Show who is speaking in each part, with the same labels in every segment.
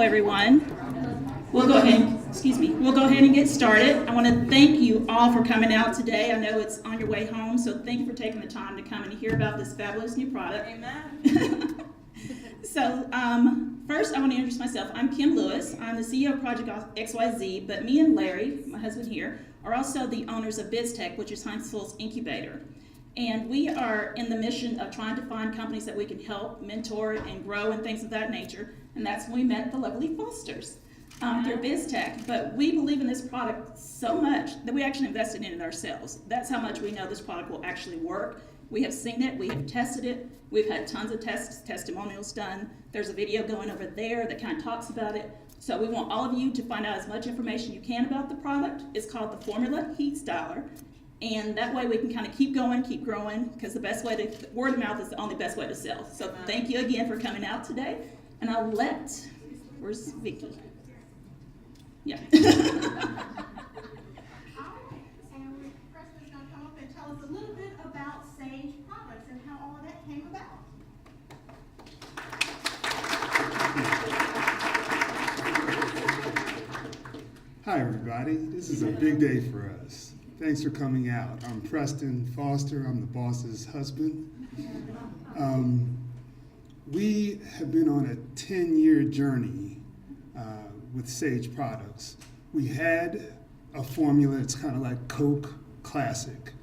Speaker 1: everyone. We'll go ahead and get started. I want to thank you all for coming out today. I know it's on your way home, so thank you for taking the time to come and hear about this fabulous new product.
Speaker 2: Amen.
Speaker 1: So, first I want to introduce myself. I'm Kim Lewis. I'm the CEO of Project XYZ, but me and Larry, my husband here, are also the owners of BizTech, which is Huntsville's incubator. And we are in the mission of trying to find companies that we can help, mentor, and grow, and things of that nature. And that's when we met the lovely Fosters through BizTech. But we believe in this product so much that we actually invested in it ourselves. That's how much we know this product will actually work. We have seen it, we have tested it, we've had tons of testimonials done. There's a video going over there that kind of talks about it. So we want all of you to find out as much information you can about the product. It's called the Formula Heat Styler. And that way we can kind of keep going, keep growing, because the best way to, word of mouth is the only best way to sell. So thank you again for coming out today. And I'll let, where's Vicky? Yeah.
Speaker 3: All right, and Preston's going to come up and tell us a little bit about Sage Products and how all of that came about.
Speaker 4: Hi everybody, this is a big day for us. Thanks for coming out. I'm Preston Foster, I'm the boss's husband. We have been on a 10-year journey with Sage Products. We had a formula that's kind of like Coke Classic.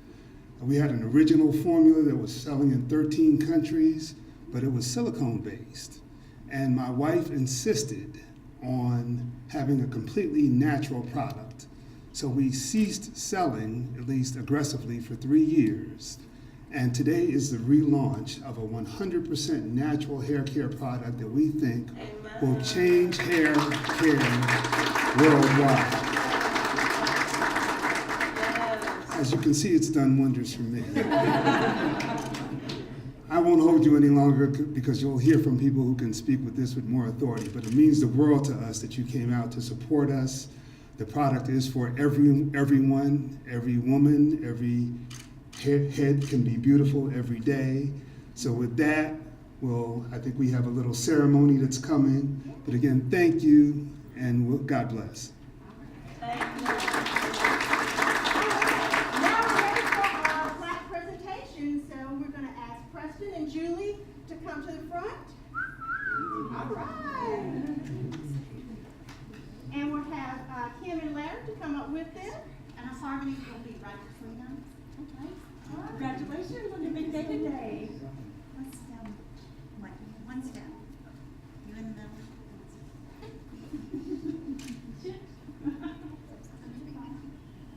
Speaker 4: We had an original formula that was selling in 13 countries, but it was silicone-based. And my wife insisted on having a completely natural product. So we ceased selling, at least aggressively, for 3 years. And today is the relaunch of a 100% natural hair care product that we think will change hair care worldwide. As you can see, it's done wonders for me. I won't hold you any longer because you'll hear from people who can speak with this with more authority, but it means the world to us that you came out to support us. The product is for everyone, every woman, every head can be beautiful every day. So with that, I think we have a little ceremony that's coming. But again, thank you, and God bless.
Speaker 3: Thank you. Now we're ready for our plaque presentation, so we're going to ask Preston and Julie to come to the front. All right. And we'll have Kim and Larry to come up with them.
Speaker 5: And our harmony will be right between them. Okay. Congratulations on your big day today. One step. One step. You in the middle.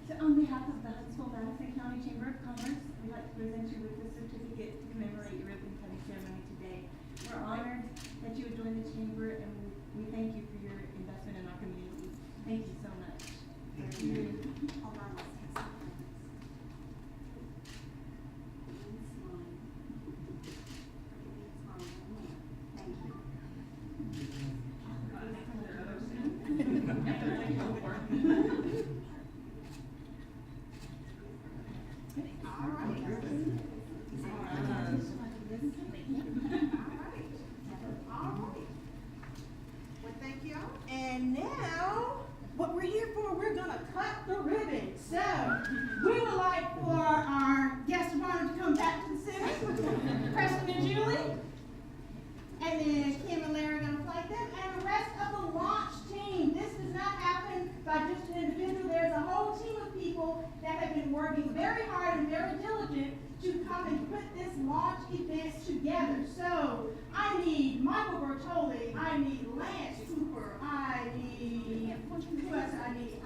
Speaker 5: So on behalf of the Huntsville Madison County Chamber of Commerce, we'd like to present you with this certificate to commemorate your ribbon cutting ceremony today. We're honored that you would join the chamber, and we thank you for your investment in our community. Thank you so much. Thank you. Hold on, let's take some photos. Thank you.
Speaker 3: All right. Well, thank you. And now, what we're here for, we're going to cut the ribbon. So, we would like for our guest of honor to come back to the center, Preston and Julie. And then Kim and Larry are going to flank them. And the rest of the launch team. This does not happen by just an individual. There's a whole team of people that have been working very hard and very diligent to come and put this launch event together. So, I need Michael Bertoli, I need Lance Cooper, I need, who else I need?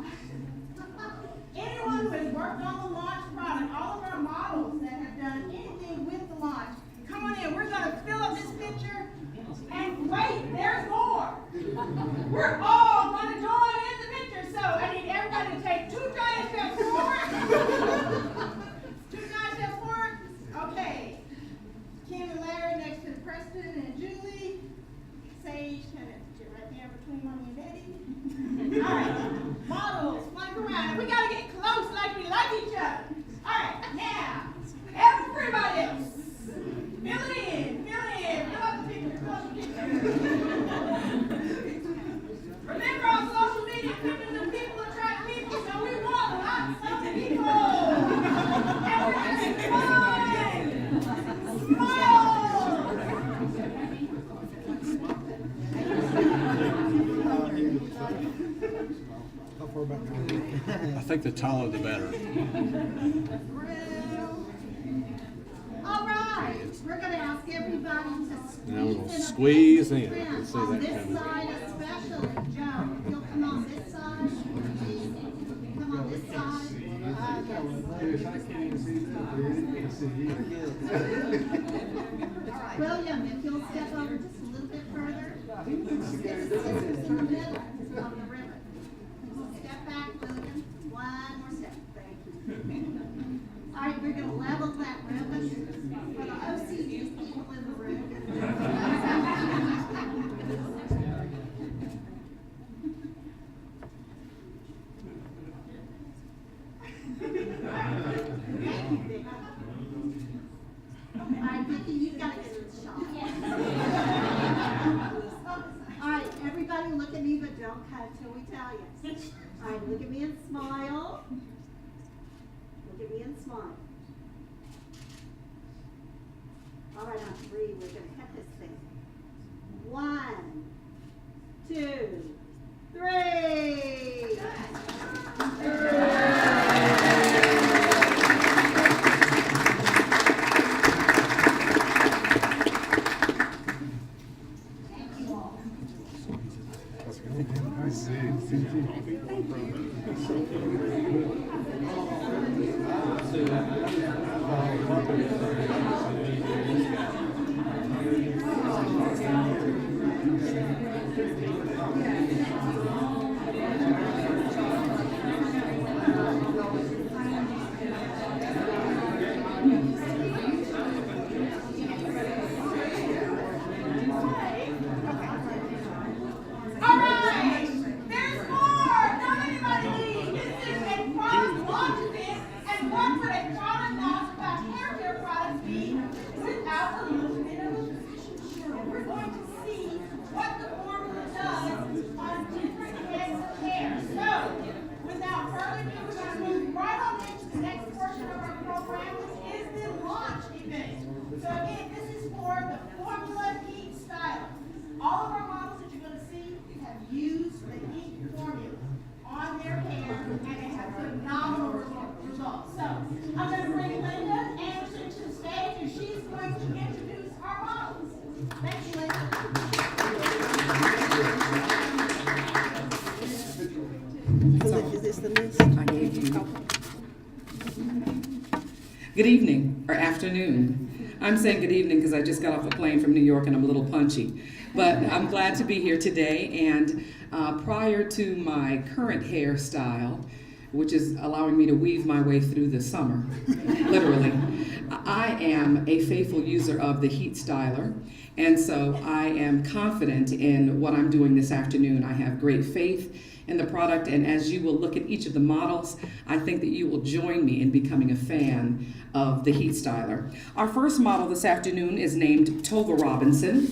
Speaker 3: Anyone who has worked on the launch product, all of our models that have done anything with the launch, come on in. We're going to fill up this picture. And wait, there's more. We're all going to join in the picture. So I need everybody to take 2 giant steps forward. 2 giant steps forward. Okay. Kim and Larry next to Preston and Julie. Sage kind of sit right there between Mommy and Daddy. All right. Models, flank around. And we got to get close like we like each other. All right. Now, everybody else. Fill it in. Fill up the picture. Fill up the picture.
Speaker 2: I think the taller the better.
Speaker 3: All right, we're gonna ask everybody to
Speaker 2: Now we're gonna
Speaker 3: squeeze
Speaker 2: squeeze
Speaker 3: in.
Speaker 2: in. I can see
Speaker 3: On
Speaker 2: that
Speaker 3: this
Speaker 2: coming.
Speaker 3: side especially, Joe, if you'll come on this side. Come on this side. William, if you'll step over just a little bit further. This is in the middle of the ribbon. Step back, William. One more step. Thank you. All right, we're gonna level that ribbon for the OCD people in the room. Thank you, Vicky. All right, Vicky, you've got to get this shot. All right, everybody look at me, but don't cut till we tell you. All right, look at me and smile. Look at me and smile. All right, on 3, we're going to cut this thing. 1, 2, 3. Thank you all. All right, there's more. Don't anybody leave. This is a product launch event, and what would a product launch about hair care products be without a little bit of a fashion show? We're going to see what the formula does on different heads of hair. So, without further ado, we're going to move right on into the next portion of our program, which is the launch event. So again, this is for the Formula Heat Styler. All of our models that you're going to see have used the heat formula on their hair, and they have phenomenal results. So I'm going to bring Linda Anderson to the stage, and she's going to introduce our models. Thank you, Linda.
Speaker 6: Is this the list? I gave you. Good evening or afternoon. I'm saying good evening because I just got off a plane from New York and I'm a little punchy. But I'm glad to be here today. And prior to my current hairstyle, which is allowing me to weave my way through the summer, literally, I am a faithful user of the heat styler. And so I am confident in what I'm doing this afternoon. I have great faith in the product, and as you will look at each of the models, I think that you will join me in becoming a fan of the heat styler. Our first model this afternoon is named Tova Robinson.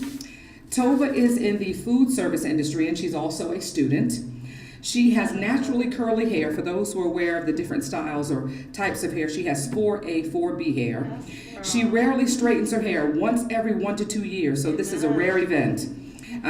Speaker 6: Tova is in the food service industry, and she's also a student. She has naturally curly hair. For those who are aware of the different styles or types of hair, she has 4A, 4B hair. She rarely straightens her hair, once every 1 to 2 years, so this is a rare event.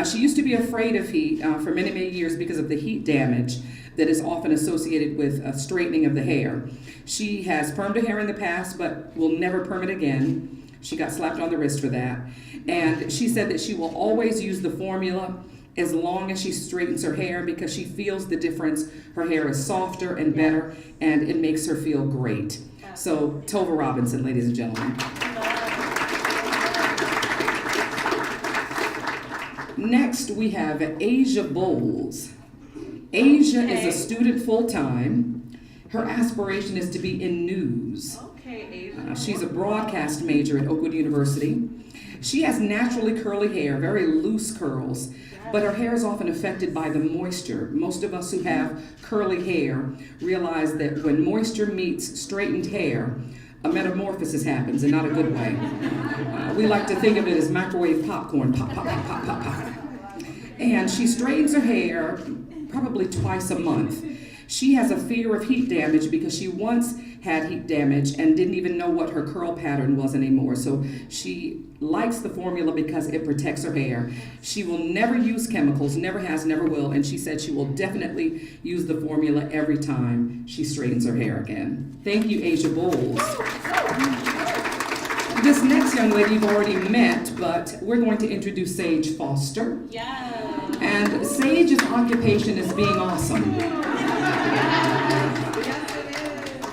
Speaker 6: She used to be afraid of heat for many, many years because of the heat damage that is often associated with straightening of the hair. She has permed her hair in the past, but will never perm it again. She got slapped on the wrist for that. And she said that she will always use the formula as long as she straightens her hair because she feels the difference. Her hair is softer and better, and it makes her feel great. So, Tova Robinson, ladies and gentlemen. Next, we have Asia Bowles. Asia is a student full-time. Her aspiration is to be in news. She's a broadcast major at Oakwood University. She has naturally curly hair, very loose curls, but her hair is often affected by the moisture. Most of us who have curly hair realize that when moisture meets straightened hair, a metamorphosis happens, and not a good way. We like to think of it as microwave popcorn, pop, pop, pop, pop, pop, pop. And she straightens her hair probably twice a month. She has a fear of heat damage because she once had heat damage and didn't even know what her curl pattern was anymore. So she likes the formula because it protects her hair. She will never use chemicals, never has, never will, and she said she will definitely use the formula every time she straightens her hair again. Thank you, Asia Bowles. This next young lady you've already met, but we're going to introduce Sage Foster.
Speaker 1: Yeah.
Speaker 6: And Sage's occupation is being awesome.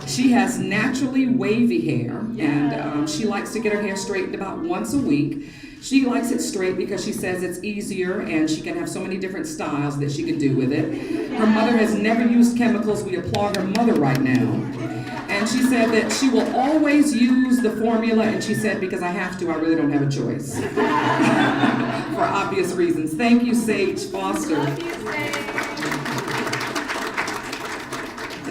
Speaker 6: She has naturally wavy hair, and she likes to get her hair straightened about once a week. She likes it straight because she says it's easier and she can have so many different styles that she can do with it. Her mother has never used chemicals. We applaud her mother right now. And she said that she will always use the formula, and she said, because I have to, I really don't have a choice. For obvious reasons. Thank you, Sage Foster.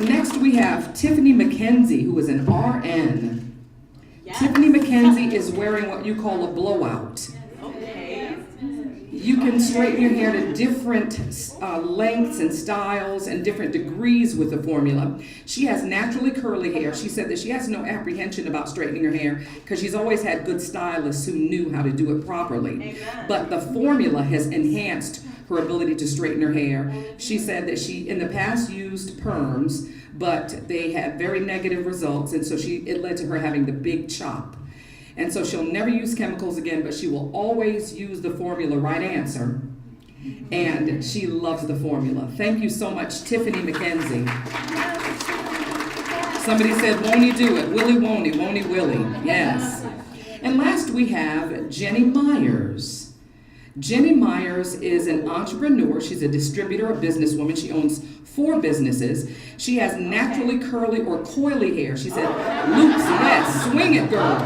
Speaker 6: Next we have Tiffany McKenzie, who is an RN.
Speaker 1: Yes.
Speaker 6: Tiffany McKenzie is wearing what you call a blowout.
Speaker 1: Okay.
Speaker 6: You can straighten your hair to different lengths and styles and different degrees with the formula. She has naturally curly hair. She said that she has no apprehension about straightening her hair because she's always had good stylists who knew how to do it properly.
Speaker 1: Amen.
Speaker 6: But the formula has enhanced her ability to straighten her hair. She said that she in the past used perms, but they had very negative results, and so it led to her having the big chop. And so she'll never use chemicals again, but she will always use the formula, right answer. And she loves the formula. Thank you so much, Tiffany McKenzie. Somebody said, won't he do it? Willy won't he? Won't he Willy? Yes. And last we have Jenny Myers. Jenny Myers is an entrepreneur. She's a distributor, a businesswoman. She owns 4 businesses. She has naturally curly or coily hair. She said, loops, yes, swing it, girl.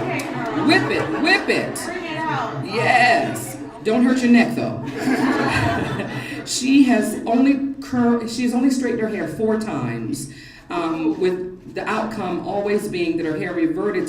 Speaker 6: Whip it, whip it.
Speaker 3: Bring it out.
Speaker 6: Yes. Don't hurt your neck, though. She's only straightened her hair 4 times, with the outcome always being that her hair reverted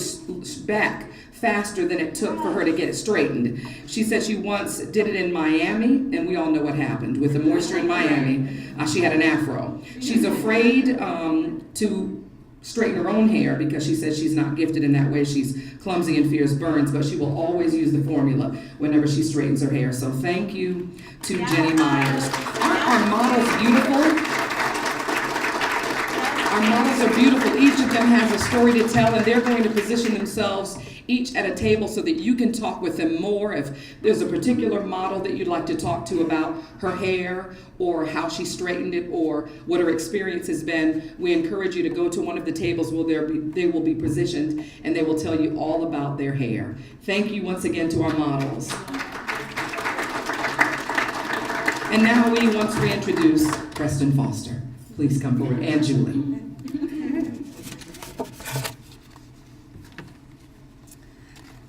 Speaker 6: back faster than it took for her to get it straightened. She said she once did it in Miami, and we all know what happened. With the moisture in Miami, she had an afro. She's afraid to straighten her own hair because she says she's not gifted in that way. She's clumsy and fears burns, but she will always use the formula whenever she straightens her hair. So thank you to Jenny Myers. Aren't our models beautiful? Our models are beautiful. Each of them has a story to tell, and they're going to position themselves each at a table so that you can talk with them more. If there's a particular model that you'd like to talk to about her hair or how she straightened it or what her experience has been, we encourage you to go to one of the tables where they will be positioned and they will tell you all about their hair. Thank you once again to our models. And now we want to reintroduce Preston Foster. Please come forward, and Julie.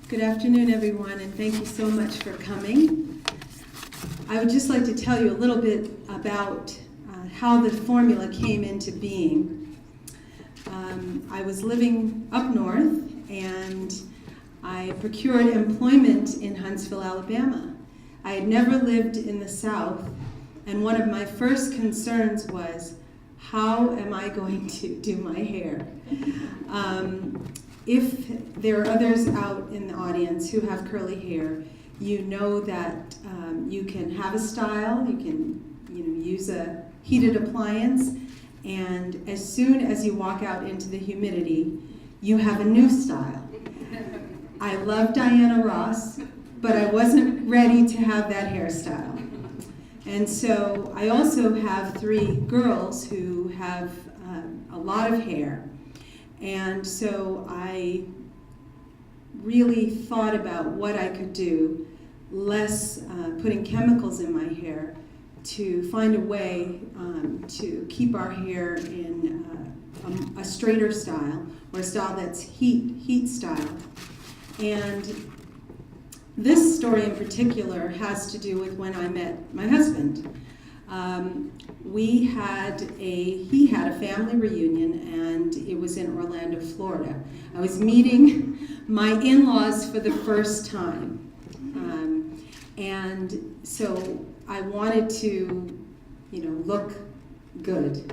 Speaker 2: Good afternoon, everyone, and thank you so much for coming. I would just like to tell you a little bit about how the formula came into being. I was living up north, and I procured employment in Huntsville, Alabama. I had never lived in the South, and one of my first concerns was, how am I going to do my hair? If there are others out in the audience who have curly hair, you know that you can have a style, you can use a heated appliance, and as soon as you walk out into the humidity, you have a new style. I love Diana Ross, but I wasn't ready to have that hairstyle. And so I also have 3 girls who have a lot of hair. And so I really thought about what I could do, less putting chemicals in my hair, to find a way to keep our hair in a straighter style, or a style that's heat style. And this story in particular has to do with when I met my husband. He had a family reunion, and it was in Orlando, Florida. I was meeting my in-laws for the first time. And so I wanted to, look good.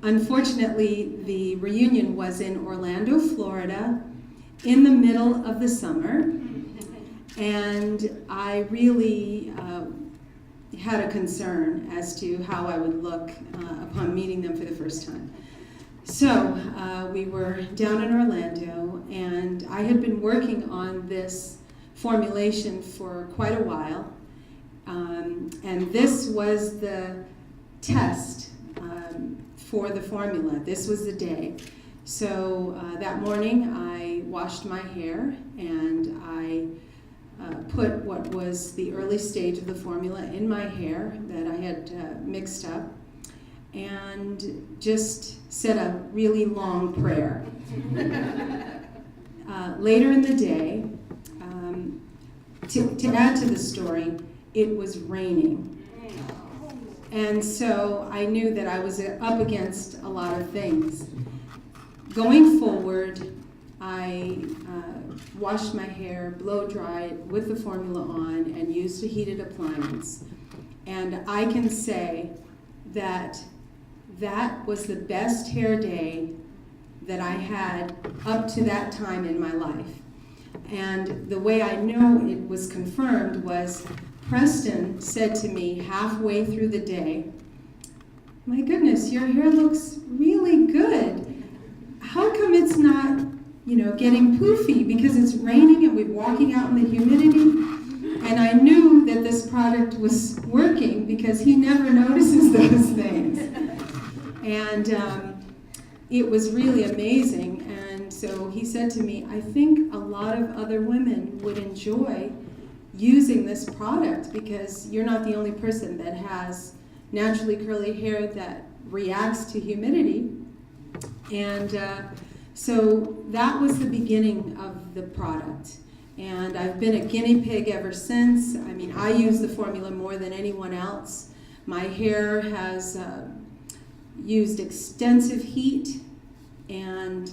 Speaker 2: Unfortunately, the reunion was in Orlando, Florida, in the middle of the summer, and I really had a concern as to how I would look upon meeting them for the first time. So we were down in Orlando, and I had been working on this formulation for quite a while, and this was the test for the formula. This was the day. So that morning I washed my hair, and I put what was the early stage of the formula in my hair that I had mixed up, and just said a really long prayer. Later in the day, to add to the story, it was raining. And so I knew that I was up against a lot of things. Going forward, I washed my hair, blow dried with the formula on, and used a heated appliance. And I can say that that was the best hair day that I had up to that time in my life. And the way I know it was confirmed was Preston said to me halfway through the day, "My goodness, your hair looks really good. How come it's not, getting poofy? Because it's raining and we're walking out in the humidity." And I knew that this product was working because he never notices those things. And it was really amazing. And so he said to me, "I think a lot of other women would enjoy using this product because you're not the only person that has naturally curly hair that reacts to humidity." And so that was the beginning of the product. And I've been a guinea pig ever since. I mean, I use the formula more than anyone else. My hair has used extensive heat, and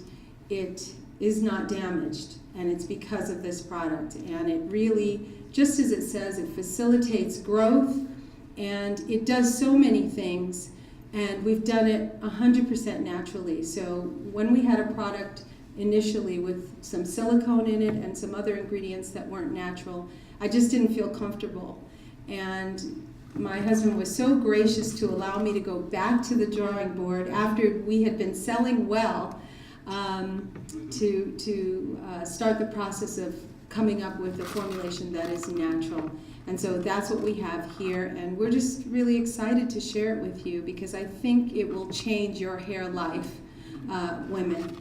Speaker 2: it is not damaged. And it's because of this product. And it really, just as it says, it facilitates growth, and it does so many things. And we've done it 100% naturally. So when we had a product initially with some silicone in it and some other ingredients that weren't natural, I just didn't feel comfortable. And my husband was so gracious to allow me to go back to the drawing board after we had been selling well, to start the process of coming up with a formulation that is natural. And so that's what we have here, and we're just really excited to share it with you because I think it will change your hair life, women.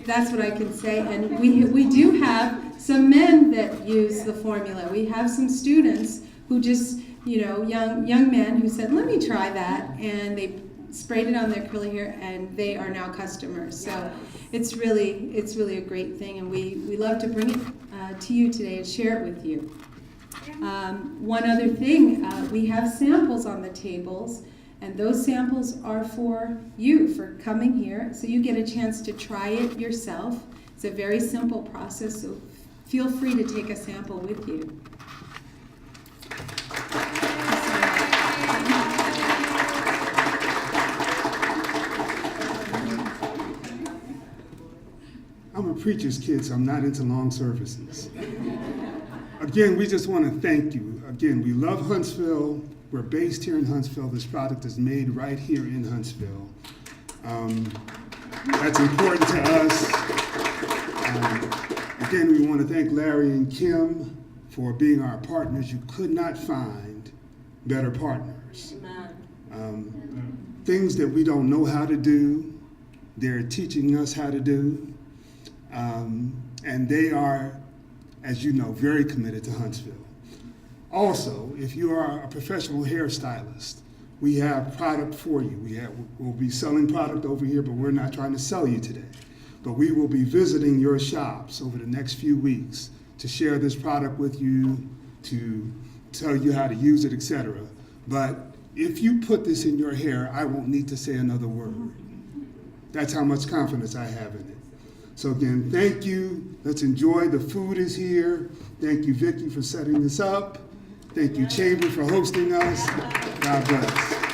Speaker 2: That's what I can say. And we do have some men that use the formula. We have some students who just, young men who said, "Let me try that," and they sprayed it on their curly hair, and they are now customers. So it's really a great thing, and we love to bring it to you today and share it with you. One other thing, we have samples on the tables, and those samples are for you for coming here, so you get a chance to try it yourself. It's a very simple process, so feel free to take a sample with you.
Speaker 4: I'm a preacher's kid, so I'm not into long services. Again, we just want to thank you. Again, we love Huntsville. We're based here in Huntsville. This product is made right here in Huntsville. That's important to us. Again, we want to thank Larry and Kim for being our partners. You could not find better partners. Things that we don't know how to do, they're teaching us how to do. And they are, as you know, very committed to Huntsville. Also, if you are a professional hairstylist, we have product for you. We'll be selling product over here, but we're not trying to sell you today. But we will be visiting your shops over the next few weeks to share this product with you, to tell you how to use it, etc. But if you put this in your hair, I won't need to say another word. That's how much confidence I have in it. So again, thank you. Let's enjoy. The food is here. Thank you, Vicki, for setting this up. Thank you, Chamber, for hosting us. God bless.